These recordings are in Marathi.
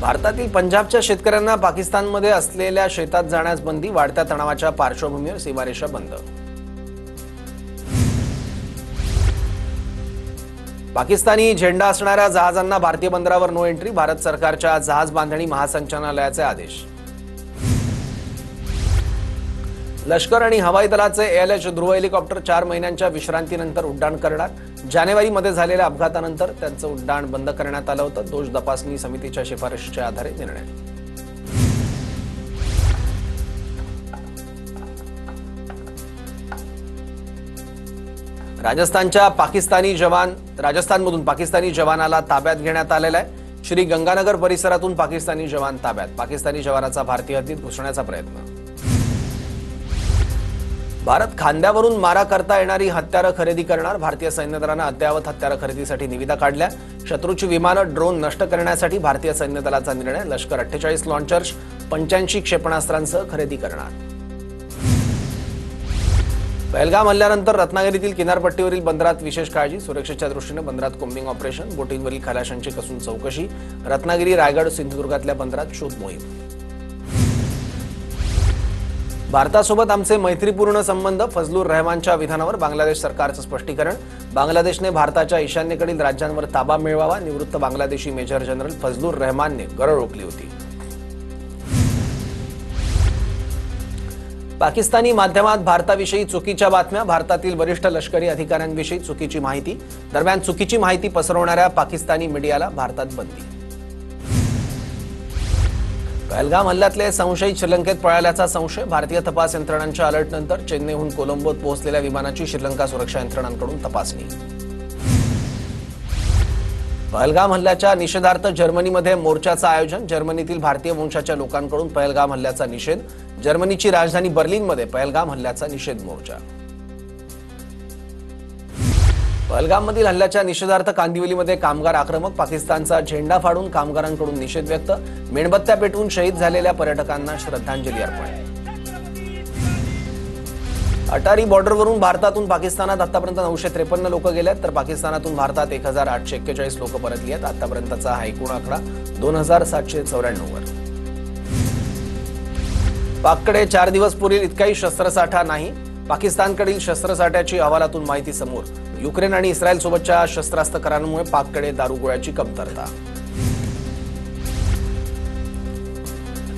भारतातील पंजाबच्या शेतकऱ्यांना पाकिस्तानमध्ये असलेल्या शेतात जाण्यास बंदी, वाढत्या तणावाच्या पार्श्वभूमीवर सीमारेषा बंद। पाकिस्तानी झेंडा असणाऱ्या जहाजांना भारतीय बंदरावर नो एंट्री, भारत सरकारच्या जहाज बांधणी महासंचालनालयाचे आदेश। लष्कर आणि हवाई दलाचे ALH ध्रुव हेलिकॉप्टर 4 महिन्यांच्या विश्रांतीनंतर उड्डाण करणार। जानेवारीमध्ये झालेल्या अपघातानंतर त्यांचं उड्डाण बंद करण्यात आलं होतं। दोष तपासणी समितीच्या शिफारशीच्या आधारे निर्णय। राजस्थानमधून पाकिस्तानी जवानाला ताब्यात घेण्यात आलेला आहे। श्री गंगानगर परिसरातून पाकिस्तानी जवान ताब्यात, पाकिस्तानी जवानाचा भारतीय हद्दीत घुसण्याचा प्रयत्न। भारत खांद्यावरून मारा करता येणारी हत्यारं खरेदी करणार, भारतीय सैन्य दलानं अद्ययावत हत्यारं खरेदीसाठी निविदा काढल्या। शत्रूची विमानं, ड्रोन नष्ट करण्यासाठी भारतीय सैन्य दलाचा निर्णय, लष्कर 48 लॉन्चर्स 85 क्षेपणास्त्रांसह खरेदी करणार। पहलगाम हल्ल्यानंतर रत्नागिरीतील किनारपट्टीवरील बंदरात विशेष काळजी, सुरक्षेच्या दृष्टीने बंदरात कोम्बिंग ऑपरेशन, बोटींवरील खलाशांची कसून चौकशी, रत्नागिरी, रायगड, सिंधुदुर्गातल्या बंदरात शोध मोहीम। भारतासोबत आमचे मैत्रीपूर्ण संबंध, फजलुर रहमानच्या विधानावर बांगलादेश सरकारचं स्पष्टीकरण, बांगलादेशने भारताच्या ईशान्येकडील राज्यांवर ताबा मिळवावा, निवृत्त बांगलादेशी मेजर जनरल फजलुर रहमानने गरळ ओकली होती। पाकिस्तानी माध्यमात भारताविषयी चुकीच्या बातम्या, भारतातील वरिष्ठ लष्करी अधिकाऱ्यांविषयी चुकीची माहिती, दरम्यान चुकीची माहिती पसरवणाऱ्या पाकिस्तानी मीडियाला भारतात बंदी। पहलगाम हल्ल्यातले संशयित श्रीलंकेत पळाल्याचा संशय, भारतीय तपास यंत्रणांच्या अलर्टनंतर चेन्नईहून कोलंबोत पोहोचलेल्या विमानाची श्रीलंका सुरक्षा यंत्रणांकडून तपासणी। पहलगाम हल्ल्याच्या निषेधार्थ जर्मनीमध्ये मोर्चाचं आयोजन, जर्मनीतील भारतीय वंशाच्या लोकांकडून पहलगाम हल्ल्याचा निषेध, जर्मनीची राजधानी बर्लिनमध्ये पहलगाम हल्ल्याचा निषेध मोर्चा। पहलगाममधील हल्ल्याच्या निषेधार्थ कांदिवलीमध्ये कामगार आक्रमक, पाकिस्तानचा झेंडा फाडून कामगारांकडून निषेध व्यक्त, मेणबत्त्या पेटवून शहीद झालेल्या पर्यटकांना श्रद्धांजली अर्पण। अटारी बॉर्डरवरून भारतातून पाकिस्तानात आतापर्यंत 953 लोक गेलेत, तर पाकिस्तानातून भारतात 1841 लोक परतली आहेत। आतापर्यंतचा हा एकूण आकडा 2794 वर। पाककडे 4 दिवस पुरेल इतकाही शस्त्रसाठा नाही, पाकिस्तानकडील शस्त्रसाठ्याची अहवालातून माहिती समोर, युक्रेन आणि इस्रायल सोबतच्या शस्त्रास्त्र करारांमुळे पाककडे दारुगोळ्याची कमतरता।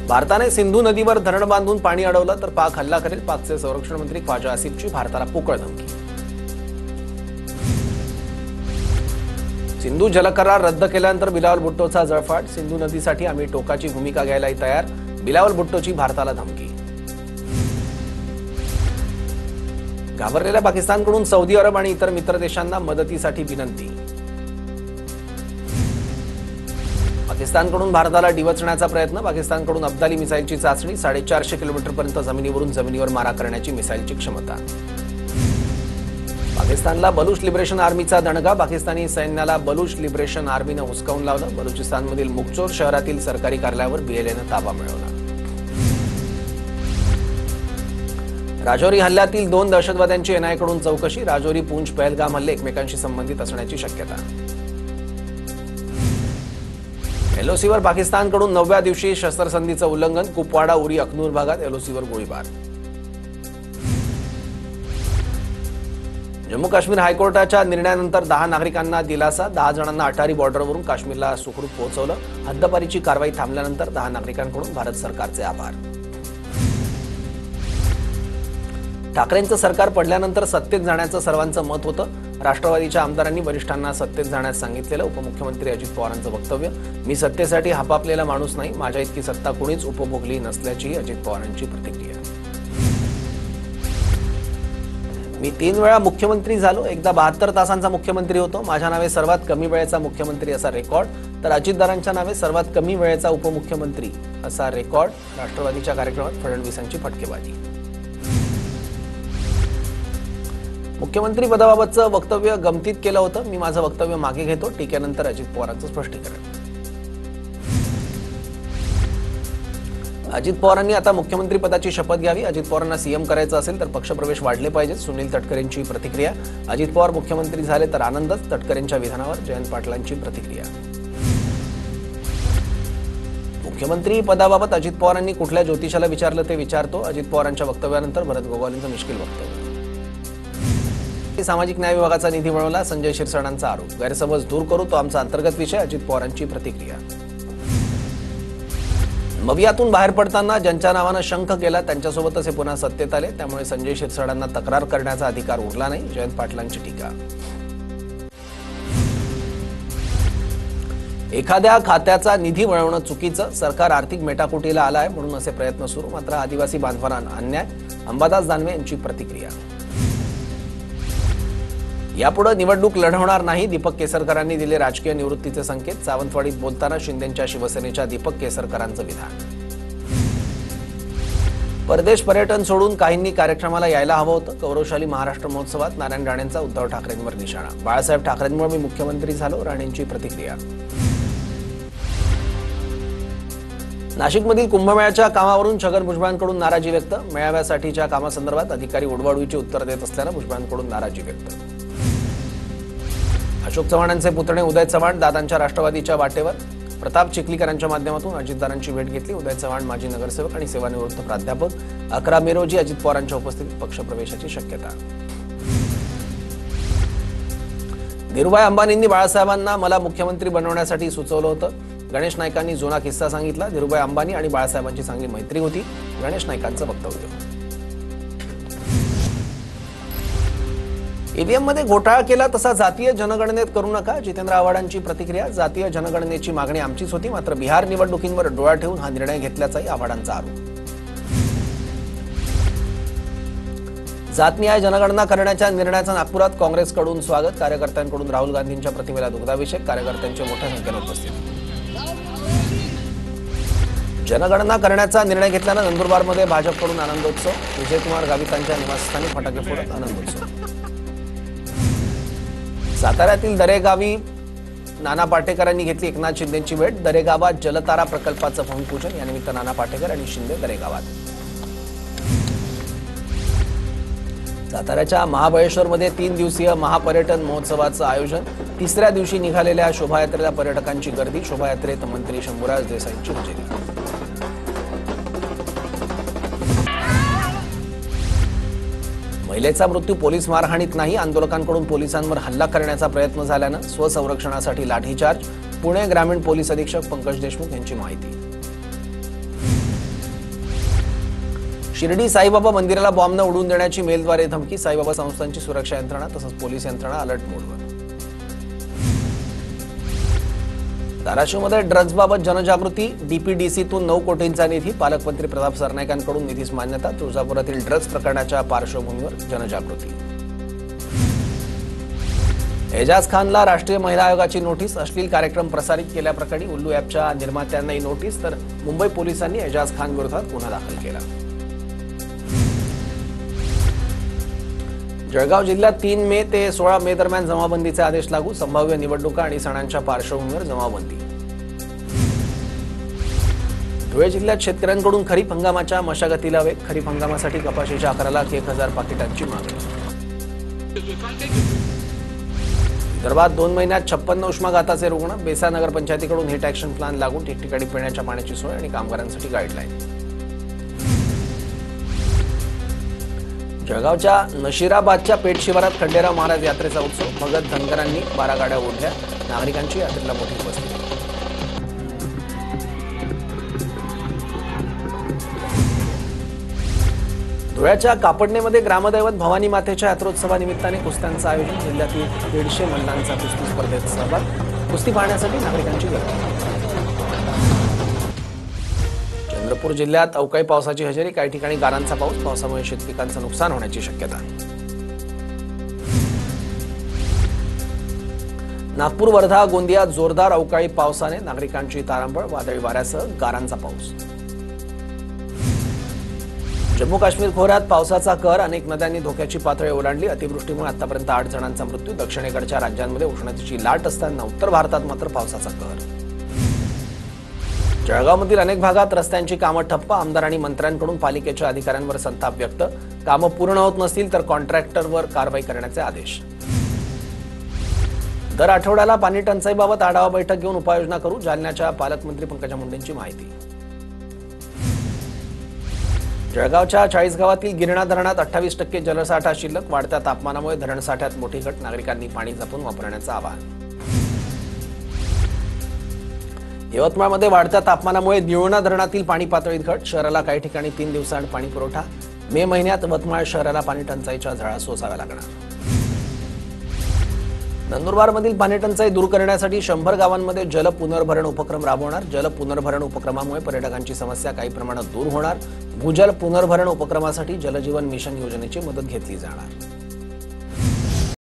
भारताने सिंधू नदीवर धरण बांधून पाणी अडवलं तर पाक हल्ला करेल, पाकचे संरक्षण मंत्री ख्वाजा आसिफची भारताला पोकळ धमकी। सिंधू जलकरार रद्द केल्यानंतर बिलावल भुट्टोचा जळफाट, सिंधू नदीसाठी आम्ही टोकाची भूमिका घ्यायलाही तयार, बिलावल भुट्टोची भारताला धमकी। घाबरलेल्या पाकिस्तानकडून सौदी अरब आणि इतर मित्र देशांना मदतीसाठी विनंती। पाकिस्तानकडून भारताला डिवचण्याचा प्रयत्न, पाकिस्तानकडून अब्दाली मिसाईलची चाचणी, 450 किलोमीटरपर्यंत जमिनीवर मारा करण्याची मिसाईलची क्षमता। पाकिस्तानला बलूच लिबरेशन आर्मीचा दणगा, पाकिस्तानी सैन्याला बलूच लिबरेशन आर्मीनं हुसकावून लावलं, बलुचिस्तानमधील मुगचोर शहरातील सरकारी कार्यालयावर BLAनं ताबा मिळवला। राजौरी हल्ल्यातील 2 दहशतवाद्यांची NIA कडून चौकशी, राजौरी, पूंछ, पहलगाम हल्ले एकमेकांशी संबंधित असण्याची शक्यता। LOCवर पाकिस्तानकडून 9व्या दिवशी शस्त्रसंधीचं उल्लंघन, कुपवाडा, उरी, अखनूर भागात LOCवर गोळीबार। जम्मू काश्मीर हायकोर्टाच्या निर्णयानंतर 10 नागरिकांना दिलासा, 10 जणांना अटारी बॉर्डरवरून काश्मीरला सुखरूप पोहोचवलं, हद्दपारीची कारवाई थांबल्यानंतर 10 नागरिकांकडून भारत सरकारचे आभार। ठाकरेंचं सरकार पडल्यानंतर सत्तेत जाण्याचं सर्वांचं मत होतं, राष्ट्रवादीच्या आमदारांनी वरिष्ठांना सत्तेत जाण्यास सांगितलेलं, उपमुख्यमंत्री अजित पवारांचं वक्तव्य, मी सत्तेसाठी हापापलेला माणूस नाही, माझ्या इतकी सत्ता कोणीच उपभोगली नसल्याची अजित पवारांची प्रतिक्रिया। मी 3 वेळा मुख्यमंत्री झालो, एकदा 72 तासांचा मुख्यमंत्री होतो, माझ्या नावे सर्वात कमी वेळेचा मुख्यमंत्री असा रेकॉर्ड, तर अजितदारांच्या नावे सर्वात कमी वेळेचा उपमुख्यमंत्री असा रेकॉर्ड। राष्ट्रवादीच्या कार्यक्रमात फडणवीसांची फटकेबाजी। मुख्यमंत्री पदाबाबतचं वक्तव्य गमतीत केलं होतं, मी माझं वक्तव्य मागे घेतो, टीकेनंतर अजित पवारांचं स्पष्टीकरण। अजित पवारांनी आता मुख्यमंत्री पदाची शपथ घ्यावी, अजित पवारांना सीएम करायचं असेल तर पक्षप्रवेश वाढले पाहिजेत, सुनील तटकरेंची प्रतिक्रिया। अजित पवार मुख्यमंत्री झाले तर आनंदच, तटकरेंच्या विधानावर जयंत पाटलांची प्रतिक्रिया। मुख्यमंत्री पदाबाबत अजित पवारांनी कुठल्या ज्योतिषाला विचारलं ते विचारतो. अजित पवारांच्या वक्तव्यानंतर भरत गोगावलेंचं मिश्किल वक्तव्य. सामाजिक न्याय विभागाचा निधी मिळवला, संजय क्षीरसागरांचा आरोप. गैरसमज दूर करू, तो आमचा अंतर्गत विषय. अजित पवारांची प्रतिक्रिया. मवियातून बाहेर पडताना ज्यांच्या नावानं शंख केला त्यांच्यासोबतच हे पुन्हा सत्तेत आले, त्यामुळे संजय क्षीरसागरांना तक्रार करण्याचा अधिकार उरला नाही. जयंत पाटलांची टीका. एखाद्या खात्याचा निधी वळवणं चुकीचं, सरकार आर्थिक मेटाकुटीला आलं आहे म्हणून असे प्रयत्न सुरू, मात्र आदिवासी बांधवांना अन्याय. अंबादास दानवे यांची प्रतिक्रिया. यापुढे निवडणूक लढवणार नाही, दीपक केसरकरांनी दिले राजकीय निवृत्तीचे संकेत. सावंतवाडीत बोलताना शिंदेंच्या शिवसेनेच्या दीपक केसरकरांचं विधान. परदेश पर्यटन सोडून काहींनी कार्यक्रमाला यायला हवं होतं. गौरवशाली महाराष्ट्र महोत्सवात नारायण राणेंचा उद्धव ठाकरेंवर निशाणा. बाळासाहेब ठाकरेंमुळे मी मुख्यमंत्री झालो, राणेंची प्रतिक्रिया. नाशिकमधील कुंभमेळ्याच्या कामावरून छगन भुजबळांकडून नाराजी व्यक्त. मेळाव्यासाठीच्या कामासंदर्भात अधिकारी उडवाउडवीची उत्तर देत असल्यानं भुजबळांकडून नाराजी व्यक्त. अशोक चव्हाणांचे पुतणे उदय चव्हाण दादांच्या राष्ट्रवादीच्या वाटेवर. प्रताप चिखलीकरांच्या माध्यमातून अजितदारांची भेट घेतली. उदय चव्हाण माजी नगरसेवक आणि सेवानिवृत्त प्राध्यापक. 11 मे रोजी अजित पवारांच्या उपस्थितीत पक्षप्रवेशाची शक्यता. धीरूभाई अंबानींनी बाळासाहेबांना मला मुख्यमंत्री बनवण्यासाठी सुचवलं होतं. गणेश नाईकांनी जुना किस्सा सांगितला. धीरूभाई अंबानी आणि बाळासाहेबांची चांगली मैत्री होती. गणेश नाईकांचं वक्तव्य. ईव्हीएम मध्ये घोटाळा केला तसा जातीय जनगणनेत करू नका. जितेंद्र आव्हाडांची प्रतिक्रिया. जातीय जनगणनेची मागणी आमचीच होती, मात्र बिहार निवडणुकींवर डोळा ठेवून हा निर्णय घेतल्याचाही आव्हाडांचा आरोप. जातनिहाय जनगणना करण्याच्या निर्णयाचं नागपुरात काँग्रेसकडून स्वागत. कार्यकर्त्यांकडून राहुल गांधींच्या प्रतिमेला दुग्धाभिषेक. कार्यकर्त्यांच्या मोठ्या संख्येने उपस्थित. जनगणना करण्याचा निर्णय घेतल्यानं नंदुरबारमध्ये भाजपकडून आनंदोत्सव. विजयकुमार गावितांच्या निवासस्थानी फटाके फोडत आनंदोत्सव. साताऱ्यातील दरेगावी नाना पाटेकरांनी घेतली एकनाथ शिंदेंची भेट. दरेगावात जलतारा प्रकल्पाचं भूमिपूजन. यानिमित्त नाना पाटेकर आणि शिंदे दरेगावात. साताऱ्याच्या महाबळेश्वरमध्ये 3 दिवसीय महापर्यटन महोत्सवाचं आयोजन. 3ऱ्या दिवशी निघालेल्या शोभायात्रेला पर्यटकांची गर्दी. शोभायात्रेत मंत्री शंभूराज देसाईंची हजेरी. महिलेचा मृत्यू पोलीस मारहाणीत नाही. आंदोलकांकडून पोलिसांवर हल्ला करण्याचा प्रयत्न झाल्यानं स्वसंरक्षणासाठी लाठीचार्ज. पुणे ग्रामीण पोलीस अधीक्षक पंकज देशमुख यांची माहिती. शिर्डी साईबाबा मंदिराला बॉम्ब न उडवून देण्याची मेलद्वारे धमकी. साईबाबा संस्थांची सुरक्षा यंत्रणा तसंच पोलीस यंत्रणा अलर्ट मोडवर. धाराशिवमध्ये ड्रग्जबाबत जनजागृती. डीपीडीसीतून 9 कोटींचा निधी. पालकमंत्री प्रताप सरनाईकांकडून निधीस मान्यता. तुळजापुरातील ड्रग्ज प्रकरणाच्या पार्श्वभूमीवर जनजागृती. एजाज खानला राष्ट्रीय महिला आयोगाची नोटीस. अश्लील कार्यक्रम प्रसारित केल्याप्रकरणी उल्लू ॲपच्या निर्मात्यांनाही नोटीस. तर मुंबई पोलिसांनी एजाज खान विरोधात गुन्हा दाखल केला. जळगाव जिल्ह्यात 3 मे ते 16 मे दरम्यान जमावबंदीचे आदेश लागू. संभाव्य निवडणुका आणि सणांच्या पार्श्वभूमीवर जमावबंदी. धुळे जिल्ह्यात शेतकऱ्यांकडून खरीप हंगामाच्या मशागतीला वेग. खरीप हंगामासाठी कपाशीच्या 11,01,000 पाकिटांची मागणी. विदर्भात 2 महिन्यात 56 उष्माघाताचे रुग्ण. बेसा नगरपंचायतीकडून हिट ॲक्शन प्लॅन लागू. ठिकठिकाणी पिण्याच्या पाण्याची सोय आणि कामगारांसाठी गाईडलाईन. जळगावच्या नशिराबादच्या पेठ शिवारात खंडेराव महाराज यात्रेचा उत्सव. भगत धनगरांनी 12 गाड्या ओढल्या. नागरिकांची यात्रेला मोठी उपस्थिती. धुळ्याच्या कापडणेमध्ये ग्रामदैवत भवानी मातेच्या यात्रोत्सवानिमित्ताने कुस्त्यांचं आयोजन. जिल्ह्यातील 150 महिलांचा कुस्ती स्पर्धेत सहभाग. कुस्ती पाहण्यासाठी नागरिकांची गर्दी. चंद्रपूर जिल्ह्यात अवकाळी पावसाची हजेरी. काही ठिकाणी गारांचा पाऊस. पावसामुळे शेतपिकांचं नुकसान होण्याची शक्यता. नागपूर, वर्धा, गोंदियात जोरदार अवकाळी पावसाने नागरिकांची तारांबळ. वादळी वाऱ्यासह गारांचा पाऊस. जम्मू काश्मीर खोऱ्यात पावसाचा कहर. अनेक नद्यांनी धोक्याची पातळी ओलांडली. अतिवृष्टीमुळे आतापर्यंत 8 जणांचा मृत्यू. दक्षिणेकडच्या राज्यांमध्ये उष्णतेची लाट असताना उत्तर भारतात मात्र पावसाचा कहर. जळगावमधील अनेक भागात रस्त्यांची कामं ठप्प. आमदार आणि मंत्र्यांकडून पालिकेच्या अधिकाऱ्यांवर संताप व्यक्त. कामं पूर्ण होत नसतील तर कॉन्ट्रॅक्टरवर कारवाई करण्याचे आदेश. दर आठवड्याला पाणी टंचाईबाबत आढावा बैठक घेऊन उपाययोजना करू. जालन्याच्या पालकमंत्री पंकजा मुंडेंची माहिती. जळगावच्या चाळीसगावातील गिरणा धरणात 28% जलसाठा शिल्लक. वाढत्या तापमानामुळे धरणसाठ्यात मोठी घट. नागरिकांनी पाणी जपून वापरण्याचं आवाहन. यवतमाळमध्ये वाढत्या तापमानामुळे निळणा धरणातील पाणी पातळीत घट. शहराला काही ठिकाणी 3 दिवसाआड पाणी पुरवठा. मे महिन्यात यवतमाळ शहराला पाणी टंचाईच्या झळा सोसाव्या लागणार. नंदुरबारमधील पाणी टंचाई दूर करण्यासाठी 100 गावांमध्ये जल पुनर्भरण उपक्रम राबवणार. जल पुनर्भरण उपक्रमामुळे पर्यटकांची समस्या काही प्रमाणात दूर होणार. भूजल पुनर्भरण उपक्रमासाठी जलजीवन मिशन योजनेची मदत घेतली जाणार.